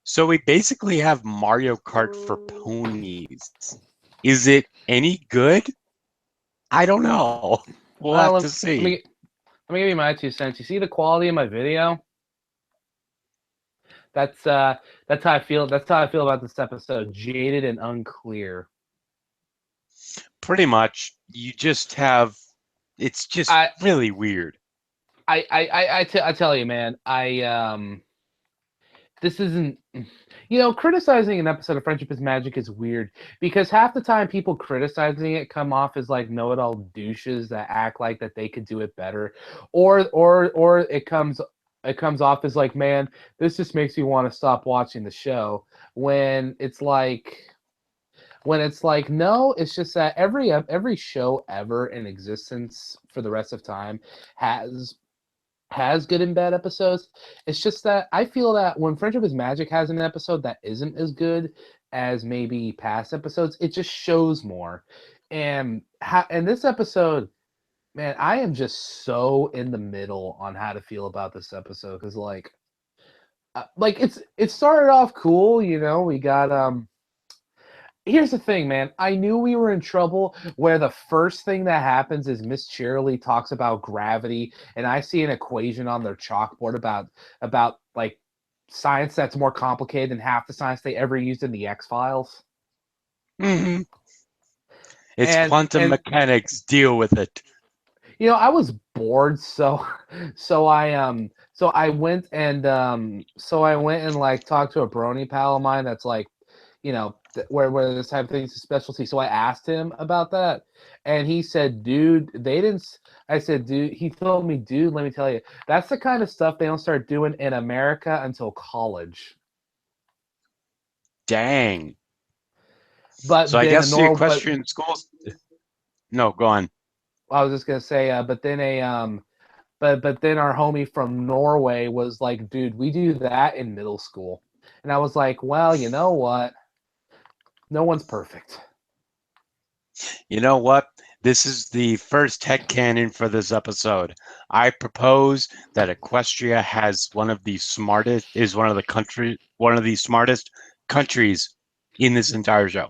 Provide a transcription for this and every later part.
So we basically have Mario Kart for ponies. Is it any good? I don't know. We'll have to Well, see. let me give you my 2 cents. You see the quality of my video? That's that's how I feel. That's how I feel about this episode. Jaded and unclear. Pretty much, you just have, it's just I really weird. I tell you, man. This isn't. Criticizing an episode of Friendship is Magic is weird because half the time people criticizing it come off as like know-it-all douches that act like that they could do it better, or it comes off as like, man, this just makes me want to stop watching the show. When it's like no, it's just that every show ever in existence for the rest of time has good and bad episodes. It's just that I feel that when Friendship is Magic has an episode that isn't as good as maybe past episodes, it just shows more. And this episode, man, I am just so in the middle on how to feel about this episode because it started off cool. We got Here's the thing, man. I knew we were in trouble where the first thing that happens is Miss Cheerily talks about gravity, and I see an equation on their chalkboard about like science that's more complicated than half the science they ever used in the X Files. Hmm. It's And quantum and mechanics. Deal with it. I was bored, so so I went and like talked to a brony pal of mine that's like, where this type of thing is a specialty. So I asked him about that, and he said, "Dude, they didn't." I said, "Dude," he told me, "Dude, let me tell you, that's the kind of stuff they don't start doing in America until college." Dang. So But I then a guess the normal, but equestrian schools. No, go on. I was just gonna say, but then our homie from Norway was like, "Dude, we do that in middle school," and I was like, "Well, you know what? No one's perfect." You know what? This is the first headcanon for this episode. I propose that Equestria has one of the smartest countries in this entire show.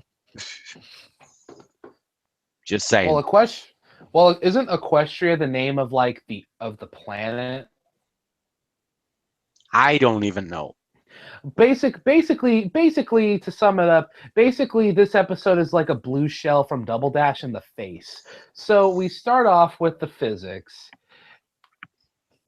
Just Well, saying. isn't Equestria the name of like the planet? I don't even know. Basically, to sum it up, basically this episode is like a blue shell from Double Dash in the face. So we start off with the physics,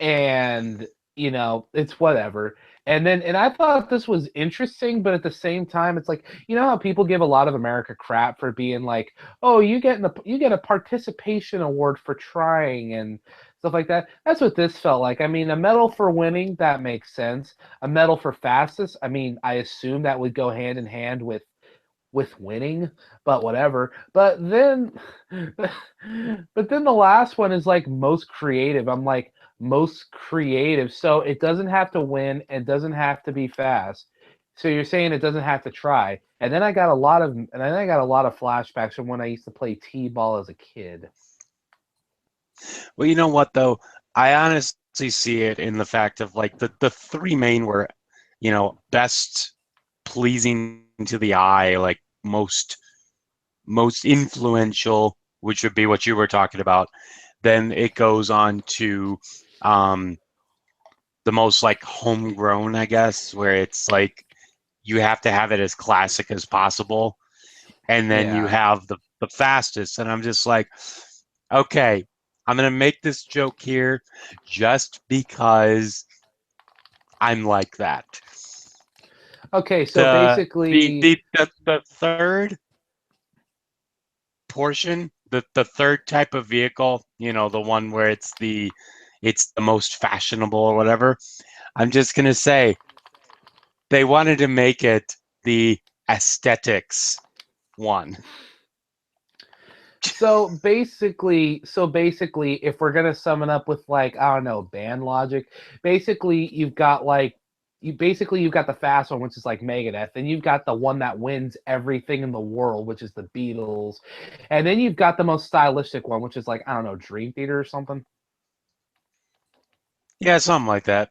and it's whatever. And I thought this was interesting, but at the same time, it's like, how people give a lot of America crap for being like, oh, you get a participation award for trying and stuff like that. That's what this felt like. I mean, a medal for winning, that makes sense. A medal for fastest, I mean, I assume that would go hand in hand with winning, but whatever. But then the last one is like most creative. I'm like, most creative. So it doesn't have to win and doesn't have to be fast. So you're saying it doesn't have to try. And then I got a lot of flashbacks from when I used to play T-ball as a kid. Well, you know what though? I honestly see it in the fact of like the three main were, best pleasing to the eye, like most influential, which would be what you were talking about. Then it goes on to um, the most like homegrown, I guess, where it's like you have to have it as classic as possible. And then you Yeah. have the fastest. And I'm just like, okay, I'm gonna make this joke here just because I'm like that. Okay, so The the basically, the the third portion, the third type of vehicle, the one where it's the most fashionable or whatever. I'm just gonna say they wanted to make it the aesthetics one. so basically, if we're gonna sum it up with like, I don't know, band logic, basically you've got the fast one, which is like Megadeth, and you've got the one that wins everything in the world, which is the Beatles, and then you've got the most stylistic one, which is like, I don't know, Dream Theater or something. Yeah, something like that.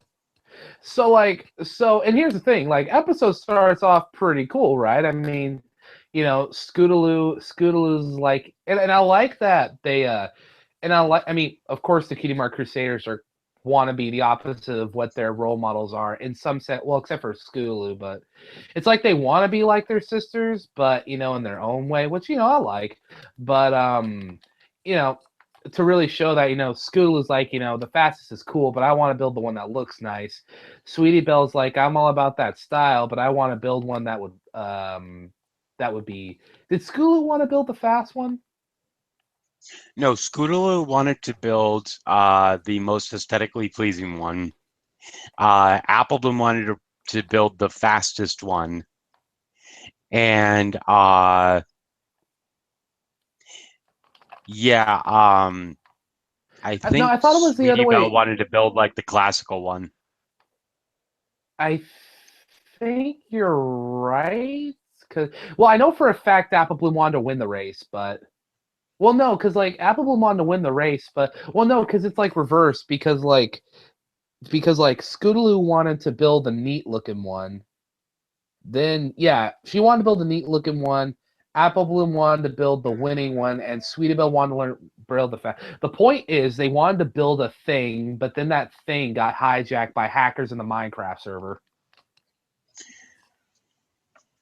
And here's the thing, like episode starts off pretty cool, right? I mean, Scootaloo's like, and I like that they and I mean, of course, the Cutie Mark Crusaders are want to be the opposite of what their role models are in some set. Well, except for Scootaloo, but it's like they want to be like their sisters, but in their own way, which I like. But you know, to really show that Scootaloo's like the fastest is cool, but I want to build the one that looks nice. Sweetie Belle's like, I'm all about that style, but I want to build one that would be. Did Scootaloo want to build the fast one? No, Scootaloo wanted to build the most aesthetically pleasing one. Apple Bloom wanted to build the fastest one. And yeah, I No, think I thought it was the other Sweetie Belle way. wanted to build like the classical one. I think you're right. Well, I know for a fact Apple Bloom wanted to win the race, but no, because like Apple Bloom wanted to win the race, but no, because it's like reverse because Scootaloo wanted to build a neat looking one. Then yeah, she wanted to build a neat looking one. Apple Bloom wanted to build the winning one, and Sweetie Belle wanted to build the fast. The point is, they wanted to build a thing, but then that thing got hijacked by hackers in the Minecraft server.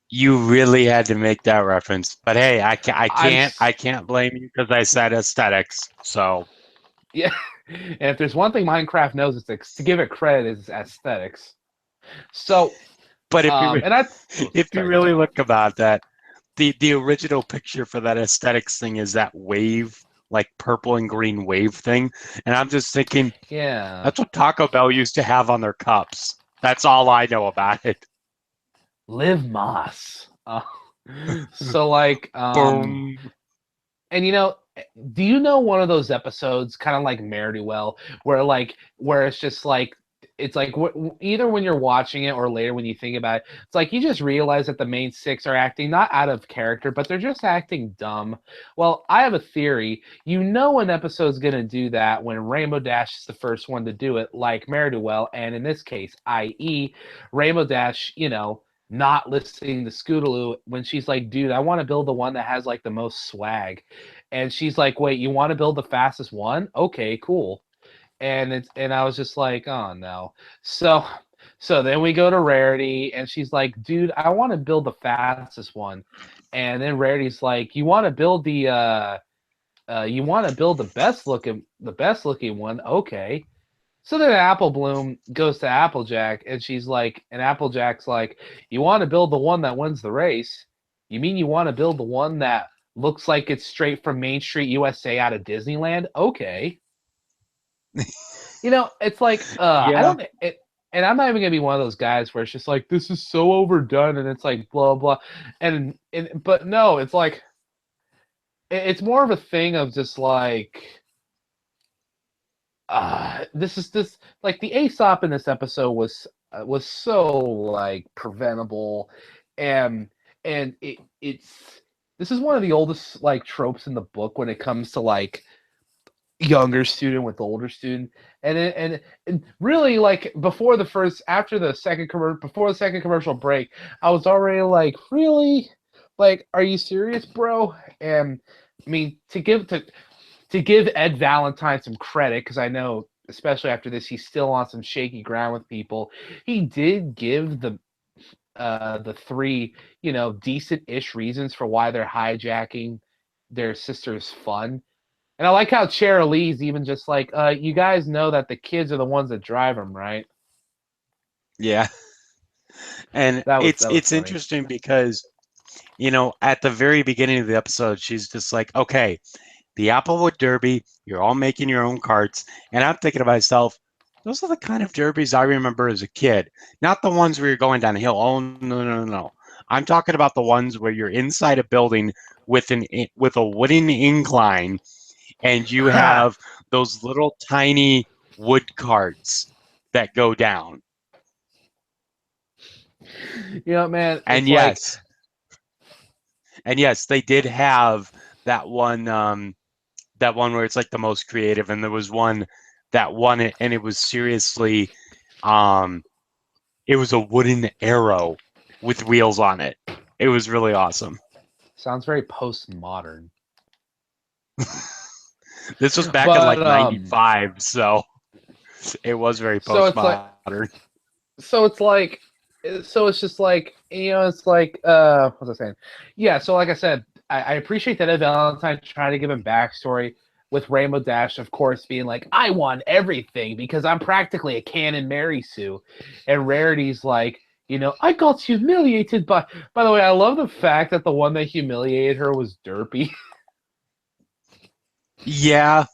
You really had to make that reference, but hey, I I'm can't blame you because I said aesthetics. So, Yeah, and if there's one thing Minecraft knows, it's to give it credit is aesthetics. So, but and I if you sorry, go ahead. really look about that, the original picture for that aesthetics thing is that wave, like purple and green wave thing, and I'm just thinking Yeah, that's what Taco Bell used to have on their cups. That's all I know about it. live Moss. So like, Boom. and do you know one of those episodes, kind of like Mare Well, where it's just like it's like either when you're watching it or later when you think about it, it's like you just realize that the main six are acting not out of character, but they're just acting dumb. Well, I have a theory. An episode's gonna do that when Rainbow Dash is the first one to do it, like Mare Well, and in this case, i.e., Rainbow Dash, not listening to Scootaloo when she's like, dude, I want to build the one that has like the most swag. And she's like, wait, you want to build the fastest one? Okay, cool. And I was just like, oh no. So then we go to Rarity and she's like, dude, I want to build the fastest one. And then Rarity's like, you want to build the best looking one? Okay. So then Apple Bloom goes to Applejack, and she's like, and Applejack's like, you want to build the one that wins the race? You mean you want to build the one that looks like it's straight from Main Street USA out of Disneyland? Okay. It's like, I Yeah. don't, and I'm not even gonna be one of those guys where it's just like, this is so overdone, and it's like blah blah, but no, it's like, it's more of a thing of just like, this like the Aesop in this episode was so like preventable, and it's this is one of the oldest like tropes in the book when it comes to like younger student with older student, and really like before the second commercial break, I was already like, really, like, are you serious, bro? And I mean, to give Ed Valentine some credit, because I know, especially after this, he's still on some shaky ground with people. He did give the three, decent-ish reasons for why they're hijacking their sister's fun. And I like how Cheryl Lee's even just like, you guys know that the kids are the ones that drive them, right? Yeah. And That was it's funny. interesting because, at the very beginning of the episode, she's just like, okay, the Applewood Derby, you're all making your own carts. And I'm thinking to myself, those are the kind of derbies I remember as a kid, not the ones where you're going downhill. Oh, no, no, no, no. I'm talking about the ones where you're inside a building with a wooden incline and you have those little tiny wood carts that go down. Man, And it's like, yes, and yes, they did have that one that one where it's like the most creative, and there was one that won it, and it was seriously It was a wooden arrow with wheels on it. It was really awesome. Sounds very postmodern. This was back in But like '95, so it was very so it's like postmodern. so it's like so it's just like it's like what was I saying? Yeah, so like I said, I appreciate that Ed Valentine trying to give him backstory with Rainbow Dash, of course, being like, I want everything because I'm practically a canon Mary Sue. And Rarity's like, I got humiliated by the way, I love the fact that the one that humiliated her was Derpy. Yeah.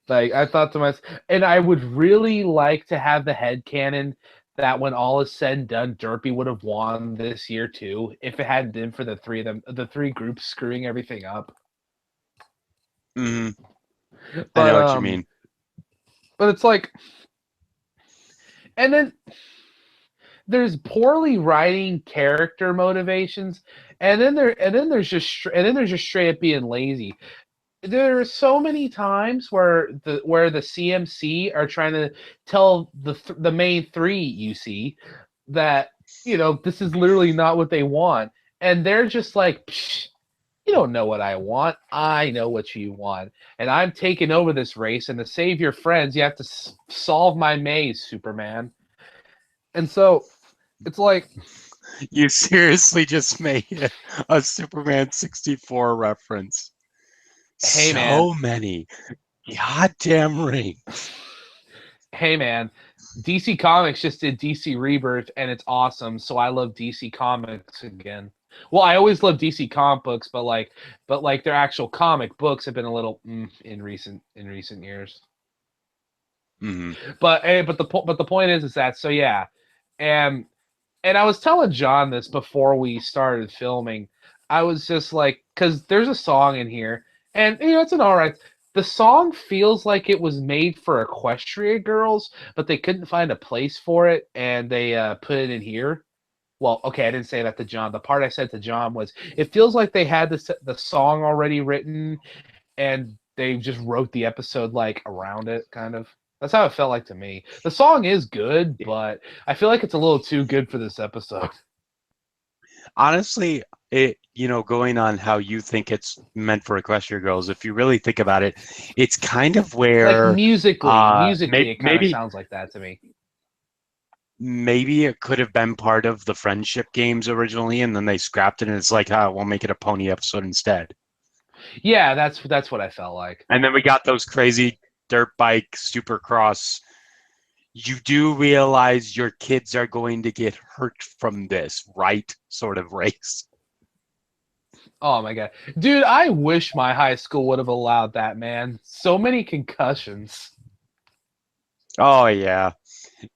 Like I thought to myself, and I would really like to have the headcanon that when all is said and done, Derpy would have won this year too, if it hadn't been for the three of them, the three groups screwing everything up. Hmm. I But know what you mean. but it's like, and then there's poorly writing character motivations, and then there's just straight up being lazy. There are so many times where the CMC are trying to tell the main three you see that this is literally not what they want, and they're just like, Psh, you don't know what I want. I know what you want, and I'm taking over this race. And to save your friends, you have to solve my maze, Superman. And so it's like, You seriously just made a Superman 64 reference. hey man, So many goddamn rings. hey man, DC Comics just did DC Rebirth and it's awesome. So I love DC Comics again. Well, I always love DC comic books, but their actual comic books have been a little in recent years. Hmm. But the point is that so yeah, and and I was telling John this before we started filming. I was just like, because there's a song in here, and it's an all right. The song feels like it was made for Equestria girls, but they couldn't find a place for it, and they put it in here. Well, okay, I didn't say that to John. The part I said to John was, it feels like they had the song already written, and they just wrote the episode like around it, kind of. That's how it felt like to me. The song is good, but I feel like it's a little too good for this episode. Honestly, going on how you think it's meant for Equestria girls, if you really think about it, it's kind of Like where musically, it kind of maybe sounds like that to me. maybe it could have been part of the friendship games originally, and then they scrapped it, and it's like, we'll make it a pony episode instead. Yeah, that's what I felt like. And then we got those crazy dirt bike supercross. You do realize your kids are going to get hurt from this, right? Sort of race. Oh my god, dude! I wish my high school would have allowed that. Man, so many concussions. Oh yeah.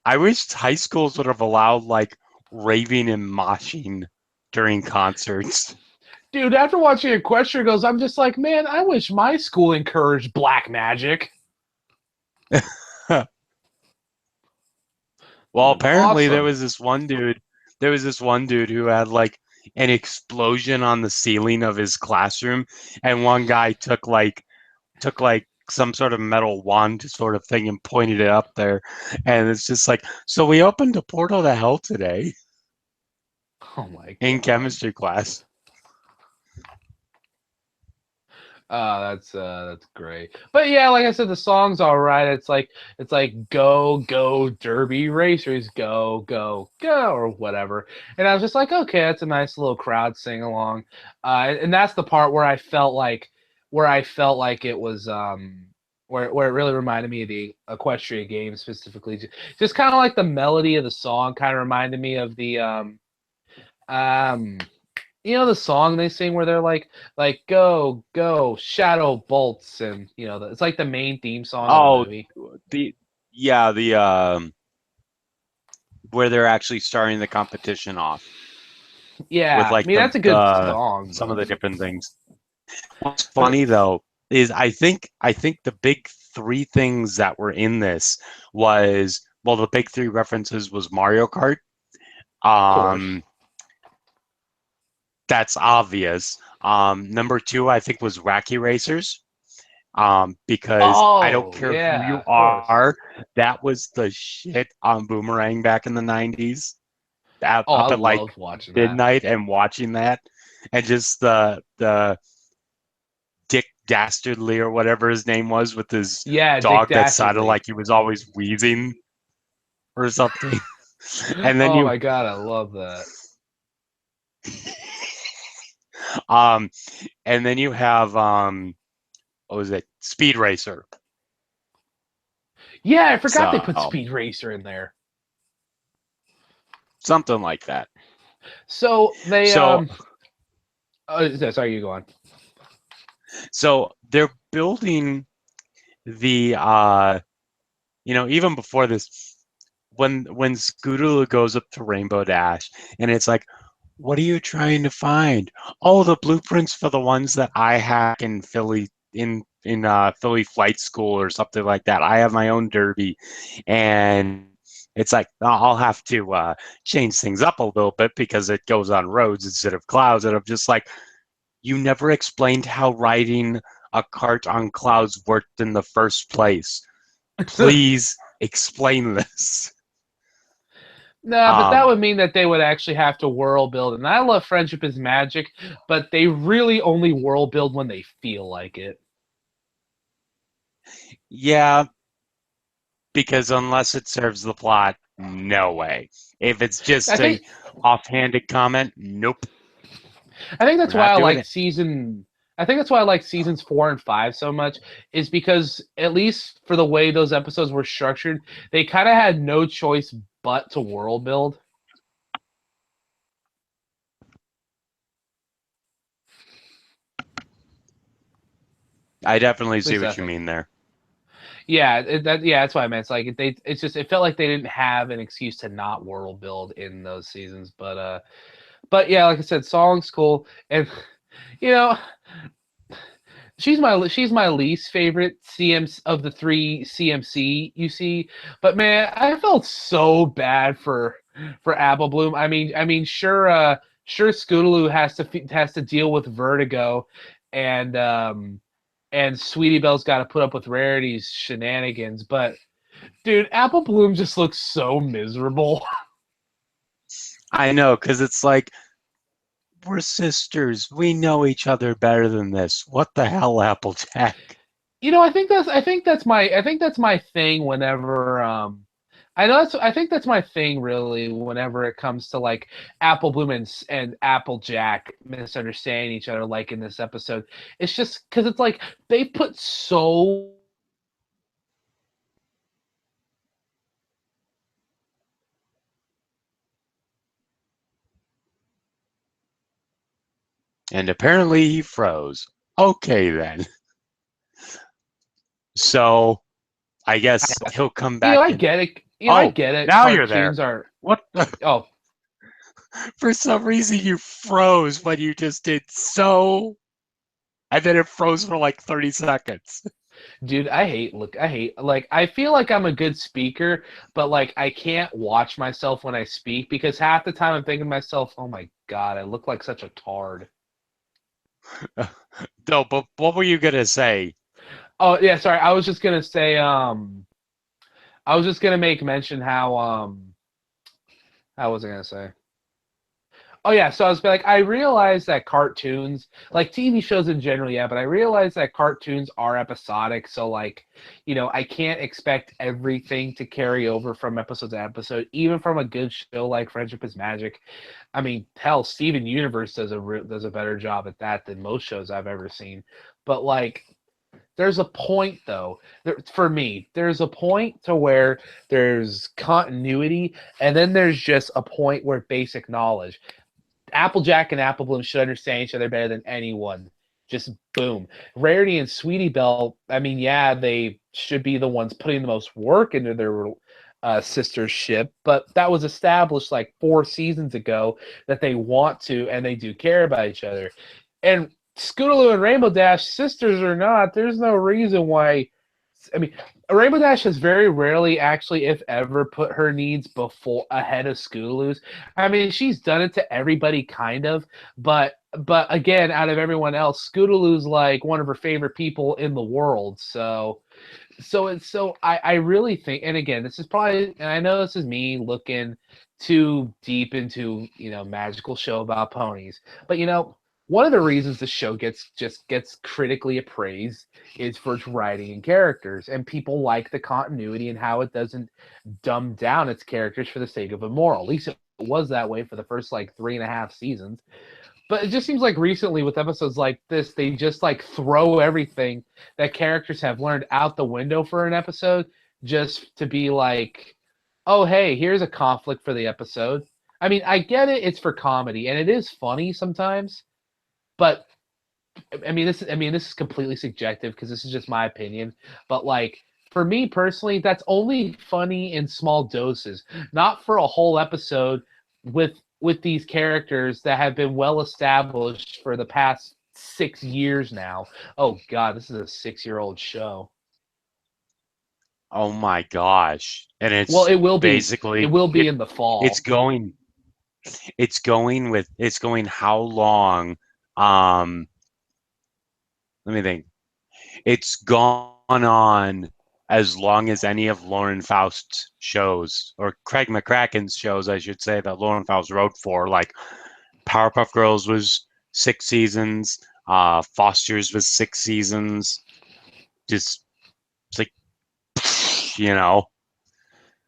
I wish high schools would have allowed like raving and moshing during concerts. Dude, after watching Equestria Girls, I'm just like, man, I wish my school encouraged black magic. Well, apparently Awesome. there was this one dude who had like an explosion on the ceiling of his classroom, and one guy took like some sort of metal wand sort of thing and pointed it up there, and it's just like, so we opened a portal to hell today Oh my in god. chemistry class. That's great. But yeah, like I said, the song's all right. It's like go Derby racers, go or whatever. And I was just like, okay, that's a nice little crowd sing along. And that's the part where I felt like it was where it really reminded me of the Equestria game specifically. Just kind of like the melody of the song kind of reminded me of the um the song they sing where they're like go shadow bolts, and it's like the main theme song of the Oh, movie. the yeah, the where they're actually starting the competition off with Yeah, I like mean that's a good song, some of but the different things. What's but funny though is I think the big three things that were in this was, well, the big three references was Mario Kart. of course. Um, that's obvious. Number two, I think, was Wacky Racers. Because I don't Oh care who yeah, you of course. are, that was the shit on Boomerang back in the 90s. Oh, I Up at like loved watching that. midnight and watching that, and just the Dick Dastardly or whatever his name was with his Yeah, Dick dog that sounded Dastardly. like he was always wheezing or something. And then Oh you my god, I love that. um and then you have what was it? Speed Racer. Yeah, I forgot they put So Speed Racer in there. something like that. So they So sorry, you go on. so they're building the even before this, when Scootaloo goes up to Rainbow Dash and it's like, what are you trying to find? Oh, the blueprints for the ones that I hack in Philly in Philly flight school or something like that. I have my own derby, and it's like I'll have to change things up a little bit because it goes on roads instead of clouds. And I'm just like, you never explained how riding a cart on clouds worked in the first place. Please explain this. Nah, but that Um, would mean that they would actually have to world build. And I love Friendship is Magic, but they really only world build when they feel like it. yeah, because unless it serves the plot, no way. If it's I just a think offhanded comment, nope, I think we're that's why not I doing like it. season. I think that's why I like seasons 4 and 5 so much, is because at least for the way those episodes were structured, they kind of had no choice but to world build. I definitely At see least I what you think. mean there. Yeah, that's what I meant. It's like it's just it felt like they didn't have an excuse to not world build in those seasons. But yeah, like I said, song's cool, and you know, she's my least favorite CM of the three CMC you see. But man, I felt so bad for Apple Bloom. I mean, sure, Scootaloo has to deal with Vertigo, and Sweetie Belle's got to put up with Rarity's shenanigans. But dude, Apple Bloom just looks so miserable. I know, because it's like, we're sisters. We know each other better than this. What the hell, Applejack? I think that's my thing whenever I think that's my thing really whenever it comes to like Apple Bloom and Applejack misunderstanding each other like in this episode. It's just because it's like they put so And apparently he froze. Okay, then. So I guess he'll come back I in. get it. I Oh, get it. now you're there. Cartoons are What the? oh For some reason, you froze when you just did so, and then it froze for like 30 seconds. dude, I hate like I feel like I'm a good speaker, but like I can't watch myself when I speak because half the time I'm thinking to myself, "Oh my god, I look like such a tard." No, but what were you gonna say? Oh yeah, sorry. I was just gonna say, I was just gonna make mention how was I gonna say? Oh yeah, so I was like, I realized that cartoons, like TV shows in general, yeah, but I realized that cartoons are episodic, so like, I can't expect everything to carry over from episode to episode, even from a good show like Friendship is Magic. I mean, hell, Steven Universe does a better job at that than most shows I've ever seen. But like, there's a point though for me there's a point to where there's continuity, and then there's just a point where basic knowledge. Applejack and Apple Bloom should understand each other better than anyone. Just boom. Rarity and Sweetie Belle, I mean, yeah, they should be the ones putting the most work into their sistership, but that was established like 4 seasons ago that they want to and they do care about each other. And Scootaloo and Rainbow Dash, sisters or not, there's no reason why. I mean, Rainbow Dash has very rarely, actually, if ever, put her needs before ahead of Scootaloo's. I mean, she's done it to everybody, kind of, but but again, out of everyone else, Scootaloo's like one of her favorite people in the world. So I really think, and again, this is probably, and I know this is me looking too deep into magical show about ponies, but one of the reasons the show gets critically appraised is for its writing and characters, and people like the continuity and how it doesn't dumb down its characters for the sake of a moral. At least it was that way for the first like 3.5 seasons. But it just seems like recently with episodes like this, they just like throw everything that characters have learned out the window for an episode just to be like, oh, hey, here's a conflict for the episode. I mean, I get it, it's for comedy, and it is funny sometimes, but this is completely subjective because this is just my opinion, but like for me personally, that's only funny in small doses, not for a whole episode with these characters that have been well established for the past 6 years now. Oh God, this is a 6-year-old show. Oh my gosh. And Well, it's it will be. It basically will be in the it's fall. going it's going how long? Um, let me think. It's gone on as long as any of Lauren Faust's shows, or Craig McCracken's shows, I should say, that Lauren Faust wrote for. Like Powerpuff Girls was 6 seasons, Foster's was 6 seasons. Just it's like, you know.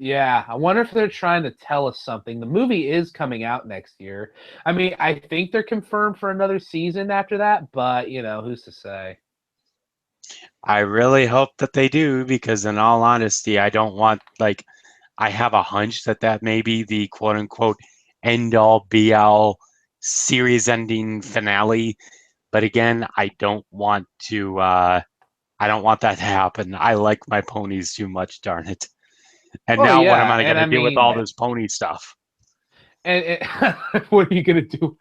Yeah, I wonder if they're trying to tell us something. The movie is coming out next year. I mean, I think they're confirmed for another season after that, but who's to say? I really hope that they do, because in all honesty, I don't want, like, I have a hunch that that may be the quote unquote end all be all series ending finale. But again, I don't want that to happen. I like my ponies too much, darn it. And Oh now what am yeah, I and gonna I do with all mean, this pony stuff? what are you gonna do?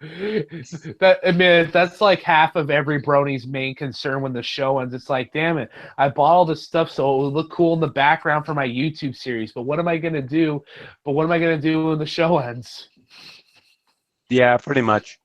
That's like half of every brony's main concern when the show ends. It's like, damn it, I bought all this stuff so it would look cool in the background for my YouTube series. But what am I gonna do? But what am I gonna do when the show ends? Yeah, pretty much.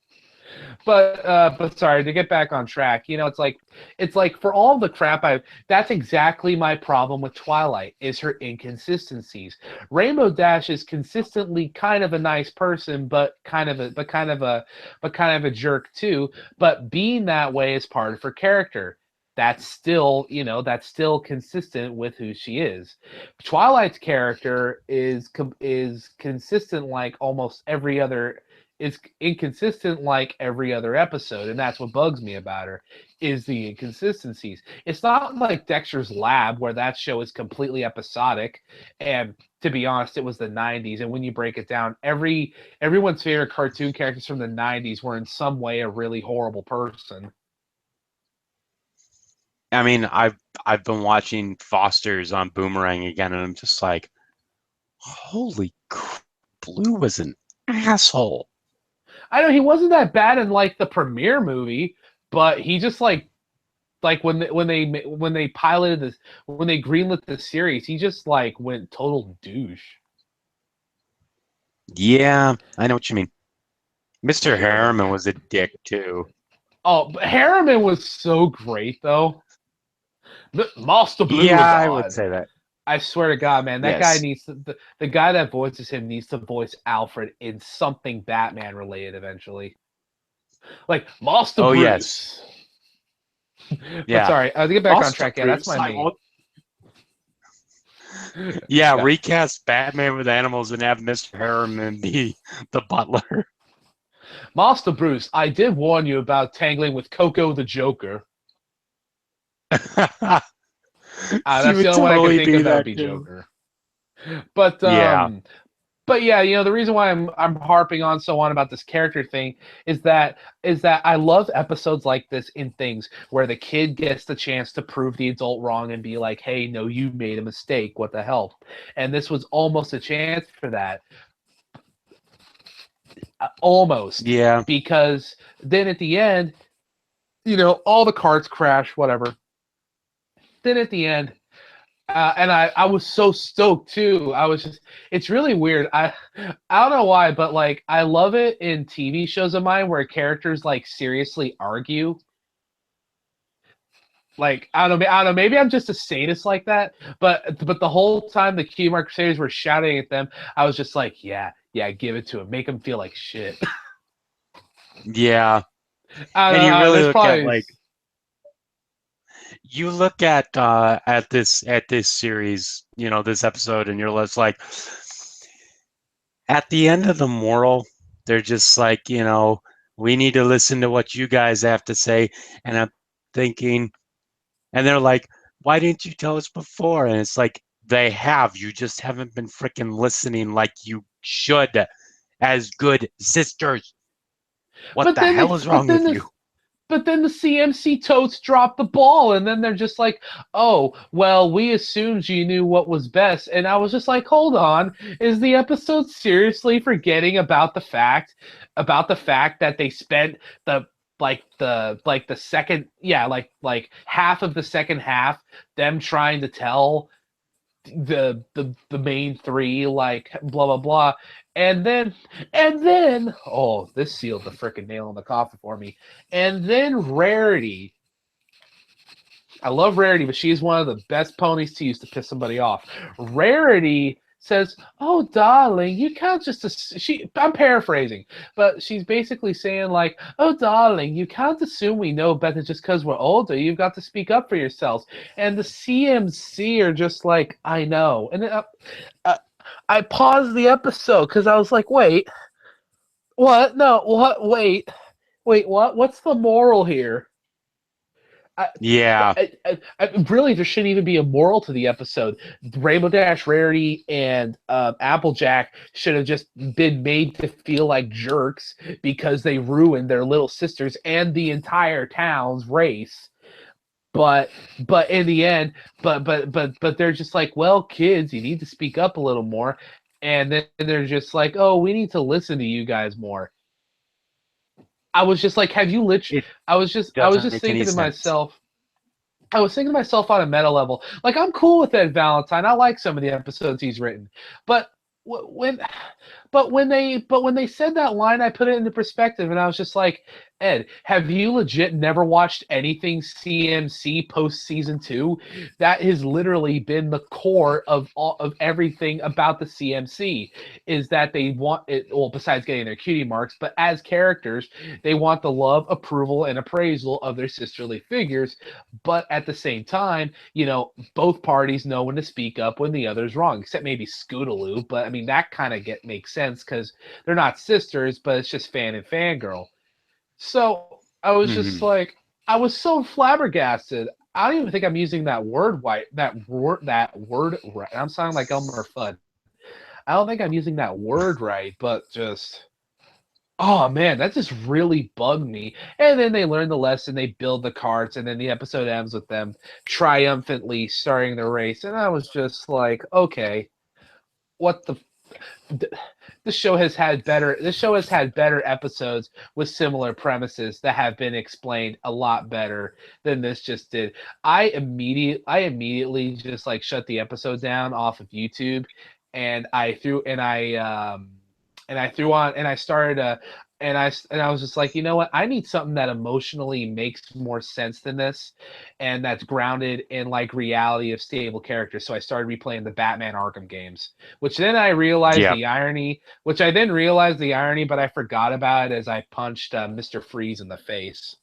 But sorry, to get back on track, it's like for all the crap I that's exactly my problem with Twilight is her inconsistencies. Rainbow Dash is consistently kind of a nice person, but kind of a jerk too. But being that way is part of her character. That's still consistent with who she is. Twilight's character is consistent like almost every other is inconsistent like every other episode, and that's what bugs me about her is the inconsistencies. It's not like Dexter's Lab where that show is completely episodic, and to be honest, it was the 90s, and when you break it down, everyone's favorite cartoon characters from the 90s were in some way a really horrible person. I mean, I've been watching Foster's on Boomerang again, and I'm just like, holy crap, Blue was an asshole. I know he wasn't that bad in like the premiere movie, but he just like when they piloted this when they greenlit the series, he just like went total douche. Yeah, I know what you mean. Mr. Harriman was a dick too. Oh, but Harriman was so great though. Master Blue Yeah, I would Regard. say that. I swear to God, man, that guy Yes. needs the guy that voices him needs to voice Alfred in something Batman related eventually. Like Master Oh, yes. Bruce. But Yeah. sorry, to get back on Master track, yeah, that's Bruce. my main. Yeah, Yeah. recast Batman with animals and have Mr. Harriman be the butler. Master Bruce, I did warn you about tangling with Coco the Joker. He That's the would only one I could totally think be of that would that be too. Joker. But Yeah. yeah, the reason why I'm harping on so on about this character thing is that I love episodes like this in things where the kid gets the chance to prove the adult wrong and be like, "Hey, no, you made a mistake. What the hell?" And this was almost a chance for that, almost, Yeah. because then at the end, all the cards crash, whatever. Then at the end, and I was so stoked too. I was just, it's really weird. I don't know why, but like I love it in TV shows of mine where characters like seriously argue. Like I don't know. Maybe I'm just a sadist like that. But the whole time the Kmart Crusaders were shouting at them, I was just like, yeah, yeah, give it to them, make them feel like shit. Yeah. I And don't you know. really There's look at probably like you look at this series, you know, this episode, and you're just like at the end of the moral, they're just like, you know, we need to listen to what you guys have to say. And I'm thinking, and they're like, why didn't you tell us before? And it's like, they have. You just haven't been freaking listening like you should as good sisters. What but the then they hell is but wrong then with the you? but then the CMC totes drop the ball, and then they're just like, "Oh, well, we assumed you knew what was best." And I was just like, "Hold on, is the episode seriously forgetting about the fact that they spent the the second, yeah, like half of the second half them trying to tell the main three, like blah blah blah, and then oh, this sealed the freaking nail in the coffin for me. And then Rarity, I love Rarity, but she's one of the best ponies to use to piss somebody off. Rarity says, "Oh, darling, you can't just she." I'm paraphrasing, but she's basically saying like, "Oh, darling, you can't assume we know better just because we're older. You've got to speak up for yourselves." And the CMC are just like, "I know," and uh, I paused the episode because I was like, "Wait, what? No, what? Wait, what? What's the moral here?" I, Yeah. really, there shouldn't even be a moral to the episode. Rainbow Dash, Rarity, and Applejack should have just been made to feel like jerks because they ruined their little sisters and the entire town's race. But in the end, but they're just like, well, kids, you need to speak up a little more. And then they're just like, oh, we need to listen to you guys more. I was just like, have you lit? It I was doesn't just make any thinking to sense. myself, I was thinking to myself on a meta level, like I'm cool with Ed Valentine. I like some of the episodes he's written, but when, but when they said that line, I put it into perspective, and I was just like, Ed, have you legit never watched anything CMC post season 2? That has literally been the core of all of everything about the CMC. Is that they want it, well, besides getting their cutie marks, but as characters, they want the love, approval, and appraisal of their sisterly figures, but at the same time, you know, both parties know when to speak up when the other's wrong, except maybe Scootaloo. But I mean, that kind of get makes sense because they're not sisters, but it's just fan and fangirl. So I was just Hmm. like, I was so flabbergasted. I don't even think I'm using that word right. That word right. I'm sounding like Elmer Fudd. I don't think I'm using that word right, but just oh man, that just really bugged me. And then they learn the lesson, they build the carts, and then the episode ends with them triumphantly starting the race. And I was just like, okay, what the this show has had better episodes with similar premises that have been explained a lot better than this just did. I immediately just like shut the episode down off of YouTube, and I threw on and I started and I was just like, you know what? I need something that emotionally makes more sense than this, and that's grounded in like reality of stable characters. So I started replaying the Batman Arkham games, which then I realized Yeah. the irony, but I forgot about it as I punched Mr. Freeze in the face.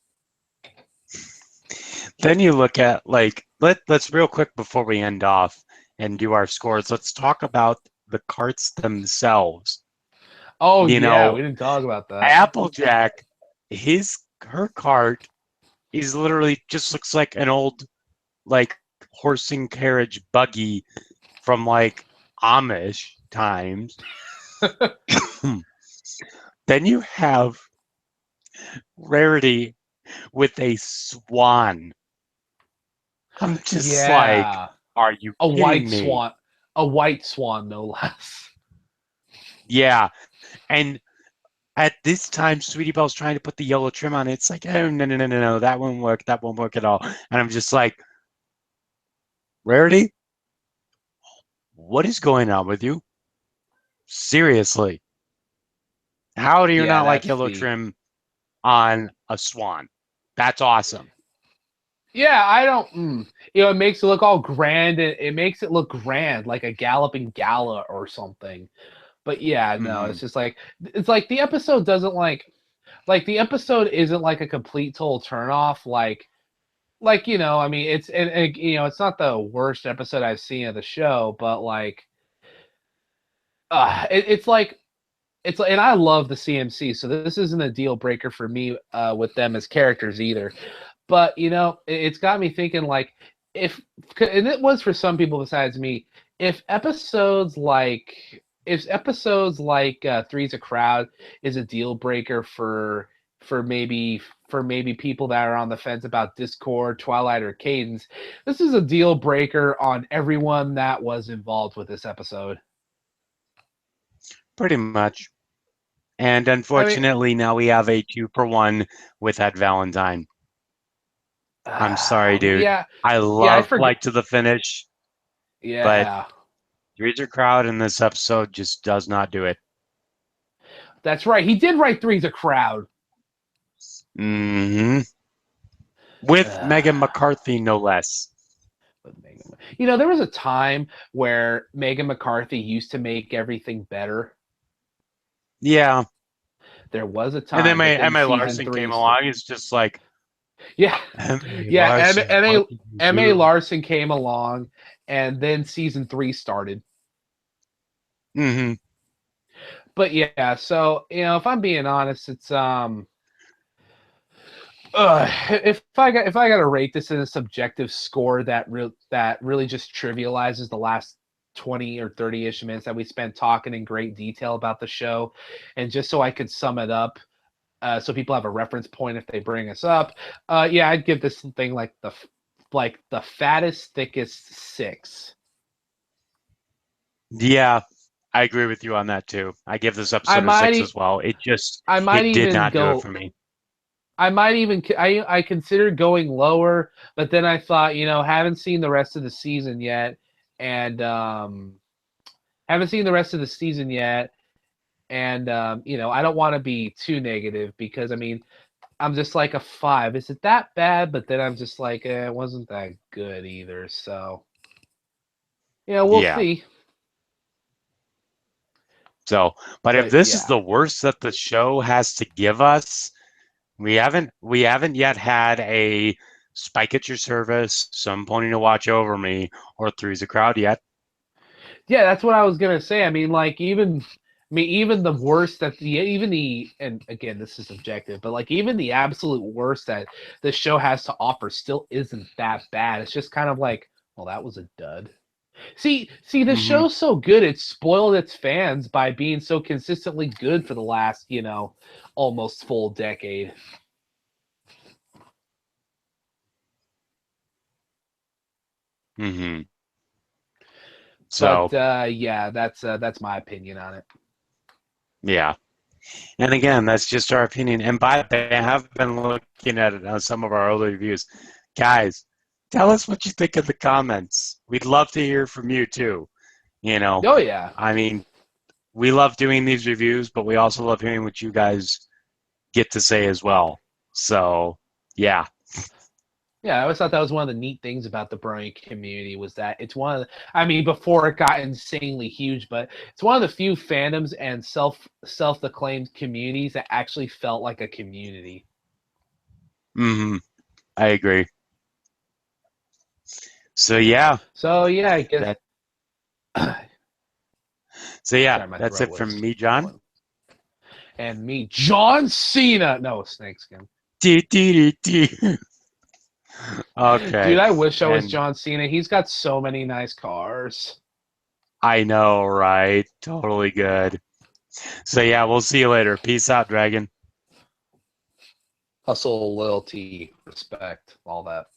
Then you look at like let's real quick before we end off and do our scores. Let's talk about the carts themselves. Oh You yeah, know, we didn't talk about that. Applejack, his her cart is literally just looks like an old like horse and carriage buggy from like Amish times. Then you have Rarity with a swan. I'm just like, Yeah, are you a kidding white me? swan, a white swan, no less. Yeah. And at this time, Sweetie Belle's trying to put the yellow trim on it. It's like, oh, no, no, no, no, no, that won't work. That won't work at all. And I'm just like, Rarity? what is going on with you? Seriously. How do you Yeah, not like that's yellow the. trim on a swan? That's awesome. Yeah, I don't. It makes it look all grand. It makes it look grand, like a galloping gala or something. But yeah, no, Hmm. it's like the episode doesn't like the episode isn't like a complete total turnoff. I mean, it's not the worst episode I've seen of the show, but it's like and I love the CMC, so this isn't a deal breaker for me with them as characters either. But it's got me thinking if and it was for some people besides me, if episodes like Three's a Crowd is a deal breaker for maybe for maybe people that are on the fence about Discord, Twilight, or Cadence, this is a deal breaker on everyone that was involved with this episode. Pretty much. And I mean, unfortunately, now we have a 2-for-1 with that Valentine. I'm sorry, dude. yeah, I yeah, I love forget. Flight to the Finish, but Yeah, Reader Crowd in this episode just does not do it. that's right. He did write Three's a Crowd. Hmm. With Megan Uh, McCarthy, no less. with Megan. There was a time where Megan McCarthy used to make everything better. Yeah. There was a And then time, but then Emma season Larson three, came along. It's just like, yeah, Emma yeah, Larson, Ma what did you Ma do? Larson came along, and then season 3 started. Hmm. But yeah, so if I'm being honest, it's if I got to rate this in a subjective score that really just trivializes the last 20 or 30-ish minutes that we spent talking in great detail about the show, and just so I could sum it up, so people have a reference point if they bring us up. Yeah, I'd give this thing like the fattest, thickest 6. Yeah, I agree with you on that too. I give this I episode a might 6 as well. I might It did even not do it go. for me. I might even I considered going lower, but then I thought, haven't seen the rest of the season yet, and haven't seen the rest of the season yet, and I don't want to be too negative because I mean, I'm just like a 5. Is it that bad? But then I'm just like, it wasn't that good either. So we'll Yeah. see. So, but if But this is yeah, the worst that the show has to give us, we haven't yet had a Spike at Your Service, Some Pony to Watch Over Me, or Three's a Crowd yet. yeah, that's what I was gonna say. I mean, even the worst even the and again, this is subjective, but like even the absolute worst that the show has to offer still isn't that bad. It's just kind of like, well, that was a dud. See, the Hmm. show's so good, it spoiled its fans by being so consistently good for the last, almost full decade. Hmm. But So, yeah, that's my opinion on it. yeah. And again, that's just our opinion. And by the way, I have been looking at it on some of our older reviews. Guys, tell us what you think in the comments. We'd love to hear from you too. You know, Oh yeah, I mean, we love doing these reviews, but we also love hearing what you guys get to say as well. So, yeah. yeah. I always thought that was one of the neat things about the Brony community was that it's one of I mean, before it got insanely huge, but it's one of the few fandoms and self-acclaimed communities that actually felt like a community. Hmm. I agree. So, yeah, So yeah, I guess. that so yeah, Sorry, my that's throat it from was me, John. going. And me, John Cena. No, snakeskin. Dee, dee, dee, dee. Dude, Okay. I wish I was And John Cena. He's got so many nice cars. I know, right? Totally good. So yeah, we'll see you later. Peace out, Dragon. Hustle, loyalty, respect, all that.